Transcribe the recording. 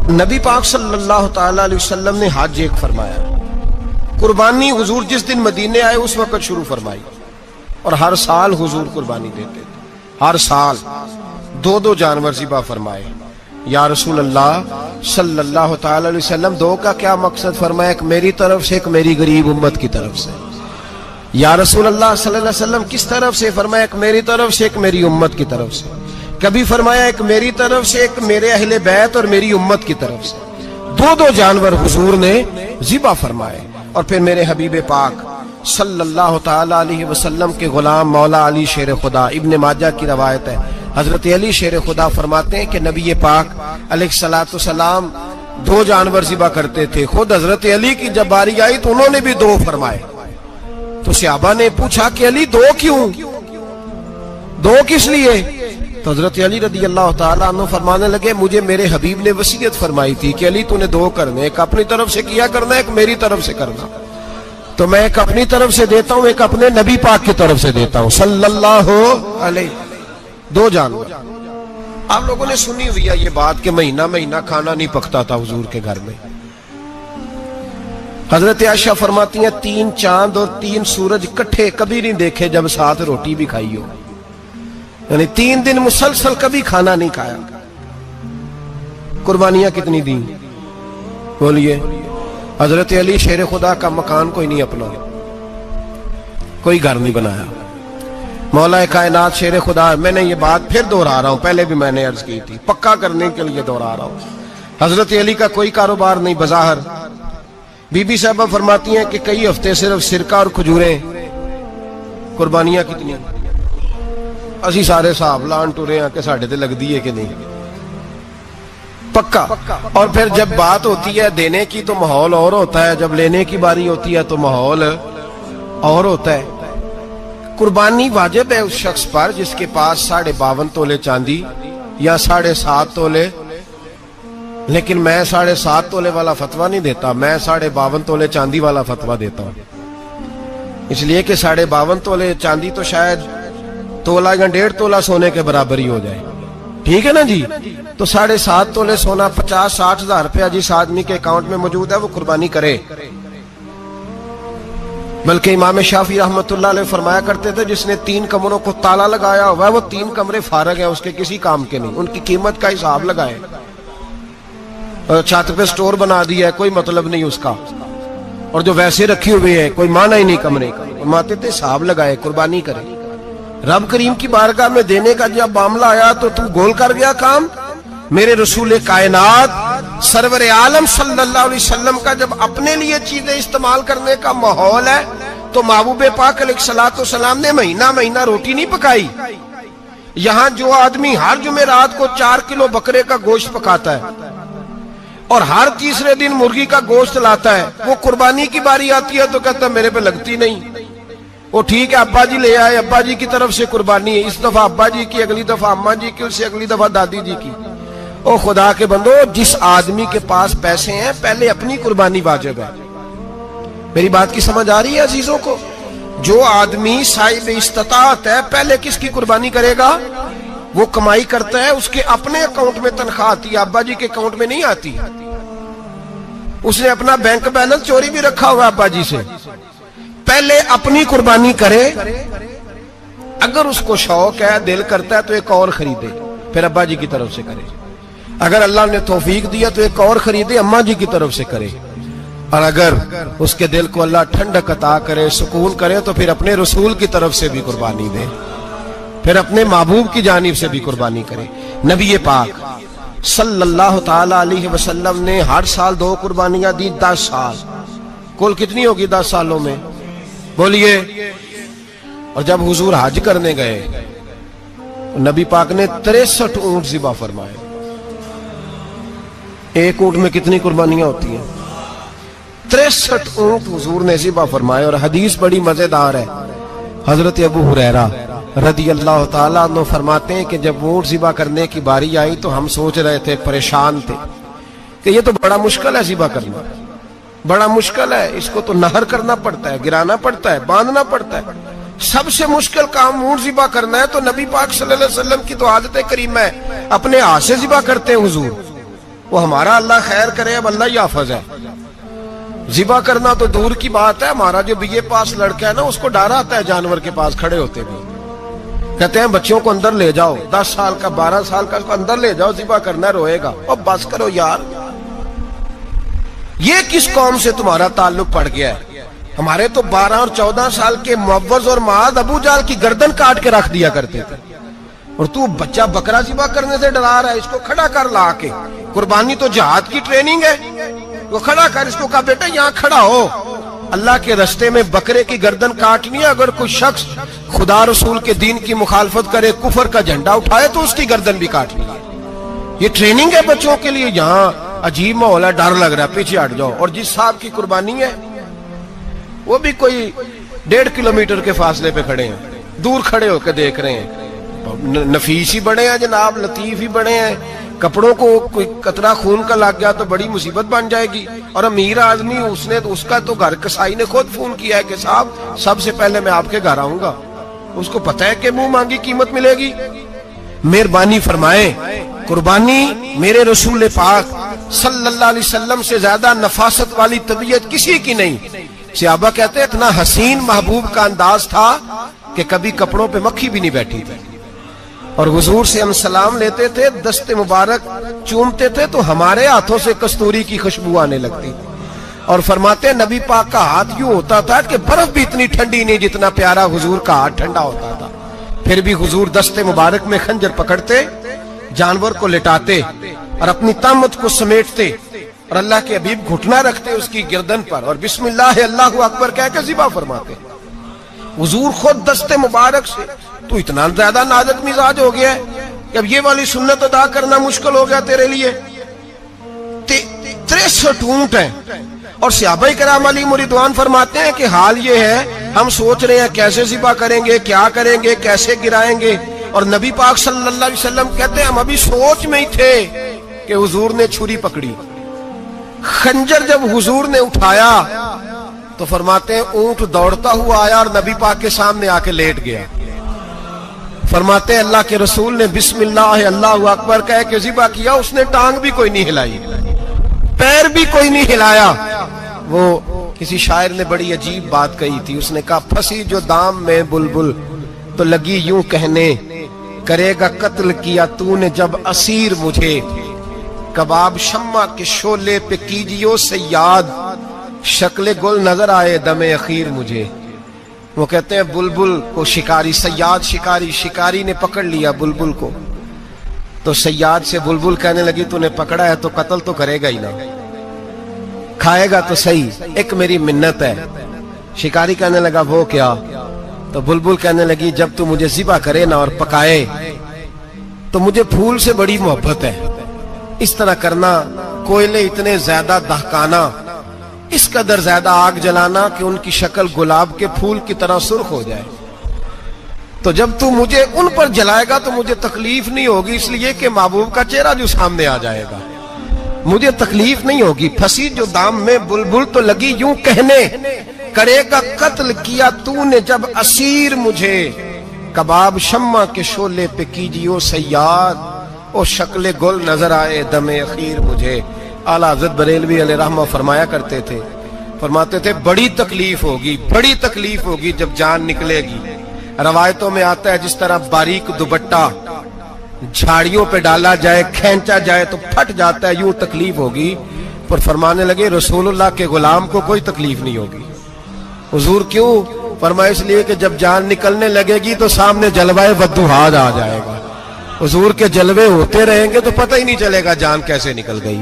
नबी पाक सल्लल्लाहु ताला अलैहि वसल्लम ने हज एक फरमाया, कुर्बानी हुजूर जिस दिन मदीने आए उस वक्त शुरू फरमाई और हर साल हुजूर कुर्बानी देते थे। हर साल दो दो जानवर ज़िबा फरमाए। या रसूल अल्लाह सल्लल्लाहु ताला अलैहि वसल्लम, दो का क्या मकसद फरमाया? एक मेरी तरफ से, एक मेरी गरीब उम्मत की तरफ से। या रसूल अल्लाह सल्लल्लाहु अलैहि वसल्लम, किस तरफ से? फरमाया एक मेरी तरफ से, एक मेरी उम्मत की तरफ से। कभी फरमाया एक मेरी तरफ से, एक मेरे अहले बैत और मेरी उम्मत की तरफ से। दो दो जानवर हुजूर ने ज़िबा फरमाए। और फिर मेरे हबीब पाक सल्लल्लाहु ताला अलैहि वसल्लम के गुलाम मौला अली शेर खुदा, इब्ने माजा की रवायत है, हजरत अली शेर खुदा फरमाते हैं कि नबी पाक अलैहिस्सलातु सलाम दो जानवर ज़िबा करते थे। खुद हजरत अली की जब बारी आई तो उन्होंने भी दो फरमाए। तो सहाबा ने पूछा कि अली दो क्यों, दो किस लिए? तो हजरत अली रदी अल्लाह ताला अन्हु फरमाने लगे, मुझे मेरे हबीब ने वसीयत फरमाई थी कि अली तूने दो करने, एक अपनी तरफ से किया करना, एक मेरी तरफ से करना। तो मैं एक अपनी तरफ से देता हूं, एक अपने नबी पाक की तरफ से देता हूं सल्लल्लाहु अलैहि। दो जानवर। आप लोगों ने सुनी हुई है ये बात कि महीना महीना खाना नहीं पकता था हुजूर के घर में। हजरत आयशा फरमाती हैं, 3 चांद और 3 सूरज इकट्ठे कभी नहीं देखे जब साथ रोटी भी खाई हो। यानी 3 दिन मुसलसल कभी खाना नहीं खाया। कुर्बानियां कितनी दी बोलिए? हजरत अली शेर खुदा का मकान कोई नहीं अपना, कोई घर नहीं बनाया। मौला कायनात शेर खुदा, मैंने ये बात फिर दोहरा रहा हूं, पहले भी मैंने अर्ज की थी, पक्का करने के लिए दोहरा रहा हूं। हजरत अली का कोई कारोबार नहीं बज़ाहिर। बीबी साहबा फरमाती हैं कि कई हफ्ते सिर्फ सिरका और खजूरें। कुर्बानियां कितनी? असी सारे हिसाब लान टुरे हैं कि साढ़े ते लगदी है कि नहीं, पक्का। और फिर जब बात होती है देने की तो माहौल और होता है, जब लेने की बारी होती है तो माहौल और होता है। कुर्बानी वाजिब है उस शख्स पर जिसके पास 52.5 तोले चांदी या 7.5 तोले। लेकिन मैं 7.5 तोले वाला फतवा नहीं देता, मैं 52.5 तोले चांदी वाला फतवा देता हूं। इसलिए कि 52.5 तोले चांदी तो शायद तोला या 1.5 तोला सोने के बराबर ही हो जाए, ठीक है ना जी। तो 7.5 तोले सोना 50-60 हजार रुपया जिस आदमी के अकाउंट में मौजूद है वो कुर्बानी करे। बल्कि इमाम शाफी रहमतुल्लाह अलैह फरमाया करते थे, जिसने 3 कमरों को ताला लगाया हुआ है वो 3 कमरे फारग हैं, उसके किसी काम के नहीं, उनकी कीमत का हिसाब लगाए। छत पे स्टोर बना दिया है, कोई मतलब नहीं उसका, और जो वैसे रखे हुए हैं कोई माना ही नहीं कमरे का। माते थे हिसाब लगाए, कुर्बानी करे। रब करीम की बारगाह में देने का जब मामला आया तो तू गोल कर गया काम। मेरे रसूल कायनात सरवर आलम सल्लल्लाहु अलैहि वसल्लम का जब अपने लिए चीजें इस्तेमाल करने का माहौल है तो महबूब पाक अलैहिस्सलातु वस्सलाम ने महीना महीना रोटी नहीं पकाई। यहां जो आदमी हर जुमेरात को 4 किलो बकरे का गोश्त पकाता है और हर तीसरे दिन मुर्गी का गोश्त लाता है, वो कुर्बानी की बारी आती है तो कहता मेरे पे लगती नहीं। वो ठीक है, अब्बा जी ले आए, अब्बा जी की तरफ से कुर्बानी है, इस दफा अब्बा जी की, अगली दफा अम्मा जी की, उससे अगली दफा दादी जी की। ओ खुदा के बंदो, जिस आदमी के पास पैसे हैं पहले अपनी कुर्बानी वाजिब है। मेरी बात की समझ आ रही है अजीजों को? जो आदमी साहिब इस्तिताअत है पहले किसकी कुर्बानी करेगा? वो कमाई करता है, उसके अपने अकाउंट में तनख्वाह आती है, अब्बा जी के अकाउंट में नहीं आती। उसने अपना बैंक बैलेंस चोरी भी रखा हुआ अब्बा जी से। पहले अपनी कुर्बानी करे, अगर उसको शौक है, दिल करता है तो एक और खरीदे, फिर अब्बा जी की तरफ से करे। अगर अल्लाह ने तौफीक दिया तो एक और खरीदे, अम्मा जी की तरफ से करे। और अगर उसके दिल को अल्लाह ठंडक अता करे, सुकून करे, तो फिर अपने रसूल की तरफ से भी कुर्बानी दे, फिर अपने महबूब की जानिब से भी कुर्बानी करे। नबी पाक सल्लल्लाहु ताला अलैहि वसल्लम ने हर साल 2 कुर्बानियां दी, 10 साल। कुल कितनी होगी 10 सालों में बोलिए? और जब हुजूर हज करने गए नबी पाक ने 63 ऊंट ज़िबा फरमाए। एक ऊंट में कितनी कुर्बानियां होती हैं? 63 ऊंट हुजूर ने ज़िबा फरमाए। और हदीस बड़ी मजेदार है, हजरत अबू हुरैरा रदी अल्लाह ताला अन्हु फरमाते हैं कि जब ऊंट ज़िबा करने की बारी आई तो हम सोच रहे थे, परेशान थे कि ये तो बड़ा मुश्किल है ज़िबा करना, बड़ा मुश्किल है, इसको तो नहर करना पड़ता है, गिराना पड़ता है, बांधना पड़ता है। सबसे मुश्किल काम ऊंट ज़िबा करना है। तो नबी पाक सल्लल्लाहु अलैहि वसल्लम की तो आदत करीम है, अपने हाथ से ज़िबा करते हैं हुजूर। वो हमारा अल्लाह खैर करे, अब अल्लाह ही हाफिज है। जिबा करना तो दूर की बात है, हमारा जो बीए पास लड़का है ना, उसको डर आता है जानवर के पास खड़े होते भी। कहते हैं बच्चों को अंदर ले जाओ, 10 साल का 12 साल का, उसको अंदर ले जाओ, जिबा करना, रोएगा। और बस करो यार, ये किस कौम से तुम्हारा ताल्लुक पड़ गया है? हमारे तो 12 और 14 साल के मुअव्वज और माद अबू जाल की गर्दन काट के रख दिया करते थे, और तू बच्चा बकरा जिबा करने से डरा रहा है। इसको खड़ा कर ला के, कुर्बानी तो जिहाद की ट्रेनिंग है, वो खड़ा कर। इसको कहा बेटा यहाँ खड़ा हो, अल्लाह के रास्ते में बकरे की गर्दन काटनी है। अगर कोई शख्स खुदा रसूल के दीन की मुखालफत करे, कुफर का झंडा उठाए, तो उसकी गर्दन भी काटनी है। ये ट्रेनिंग है बच्चों के लिए। यहाँ अजीब माहौल है, डर लग रहा है, पीछे हट जाओ। और जिस साहब की कुर्बानी है वो भी कोई 1.5 किलोमीटर के फासले पे खड़े हैं, दूर खड़े होकर देख रहे हैं। नफीस ही बड़े हैं जनाब, लतीफ ही बड़े हैं। कपड़ों को कोई कतरा खून का लग गया तो बड़ी मुसीबत बन जाएगी। और अमीर आदमी, उसने तो, उसका तो घर कसाई ने खुद फोन किया है कि साहब सबसे पहले मैं आपके घर आऊंगा। उसको पता है कि मुंह मांगी कीमत मिलेगी। मेहरबानी फरमाए, कुर्बानी मेरे रसूल पाक सल्लल्लाहु अलैहि वसल्लम से ज्यादा नफासत वाली तबीयत किसी की नहीं। सहाबा कहते हैं इतना हसीन महबूब का अंदाज था कि कभी कपड़ों पे मक्खी भी नहीं बैठी थी। और हुजूर से हम सलाम लेते थे, दस्ते मुबारक चूमते थे, तो हमारे हाथों से कस्तूरी की खुशबू आने लगती। और फरमाते नबी पाक का हाथ यूं होता था कि बर्फ भी इतनी ठंडी नहीं जितना प्यारा हुजूर का हाथ ठंडा होता था। फिर भी हुजूर दस्ते मुबारक में खंजर पकड़ते, जानवर को लिटाते और अपनी तामत को समेटते, और अल्लाह के हबीब घुटना रखते उसकी गर्दन पर, और बिस्मिल्लाह अल्लाहु अकबर कहकर ज़िबा फरमाते। हुजूर खुद दस्ते मुबारक से। तो इतना ज्यादा नाजुक मिजाज हो गया है कि अब ये वाली सुन्नत अदा करना मुश्किल हो गया तेरे लिए। 63 ऊंट है। और सहाबा किराम अलैहिम रिदवान फरमाते हैं कि हाल ये है, हम सोच रहे हैं कैसे ज़िबा करेंगे, क्या करेंगे, कैसे गिराएंगे। और नबी पाक सल्लल्लाहु अलैहि वसल्लम कहते हैं हम अभी सोच में ही थे कि हुजूर ने छुरी पकड़ी। खंजर जब हुजूर ने उठाया तो फरमाते हैं ऊंट दौड़ता हुआ आया और नबी पाक के सामने आके लेट गया। फरमाते हैं अल्लाह के रसूल ने बिस्मिल्लाह अल्लाहु अकबर कह के ज़िबा किया, उसने टांग भी कोई नहीं हिलाई, पैर भी कोई नहीं हिलाया। वो किसी शायर ने बड़ी अजीब बात कही थी, उसने कहा फंसी जो दाम में बुलबुल तो लगी यूं कहने, करेगा कत्ल किया तूने जब असीर मुझे, कबाब शम्मा के शोले पे कीजियो सयाद, शक्ले गुल नजर आए दमे अखीर मुझे। वो कहते हैं बुलबुल को शिकारी, सयाद शिकारी, शिकारी ने पकड़ लिया बुलबुल को, तो सयाद से बुलबुल कहने लगी तूने पकड़ा है तो कत्ल तो करेगा ही ना, खाएगा तो सही, एक मेरी मिन्नत है। शिकारी कहने लगा वो क्या? तो बुलबुल कहने लगी जब तू मुझे ज़िबा करे ना और पकाए तो मुझे फूल से बड़ी मोहब्बत है। इस तरह करना, कोयले इतने ज्यादा दहकाना, इस कदर ज्यादा आग जलाना कि उनकी शक्ल गुलाब के फूल की तरह सुर्ख हो जाए। तो जब तू मुझे उन पर जलाएगा तो मुझे तकलीफ नहीं होगी, इसलिए कि महबूब का चेहरा जो सामने आ जाएगा, मुझे तकलीफ नहीं होगी। फंसी जो दाम में बुलबुल तो लगी यूं कहने, करेगा कत्ल किया तूने जब असीर मुझे, कबाब शम्मा के शोले पे कीजियो सयाद, ओ शक्ले गुल नजर आए दमे अखीर मुझे। आला हज़रत बरेलवी अलैहि रहमा फरमाया करते थे, फरमाते थे बड़ी तकलीफ होगी, बड़ी तकलीफ होगी जब जान निकलेगी। रवायतों में आता है जिस तरह बारीक दुपट्टा झाड़ियों पे डाला जाए, खींचा जाए तो फट जाता है, यूं तकलीफ होगी। पर फरमाने लगे रसूलुल्लाह के गुलाम को कोई तकलीफ नहीं होगी। हुजूर क्यों? फरमाया इसलिए कि जब जान निकलने लगेगी तो सामने जलवाए वद्दुहाद आ जाएगा। हुजूर के जलवे होते रहेंगे तो पता ही नहीं चलेगा जान कैसे निकल गई।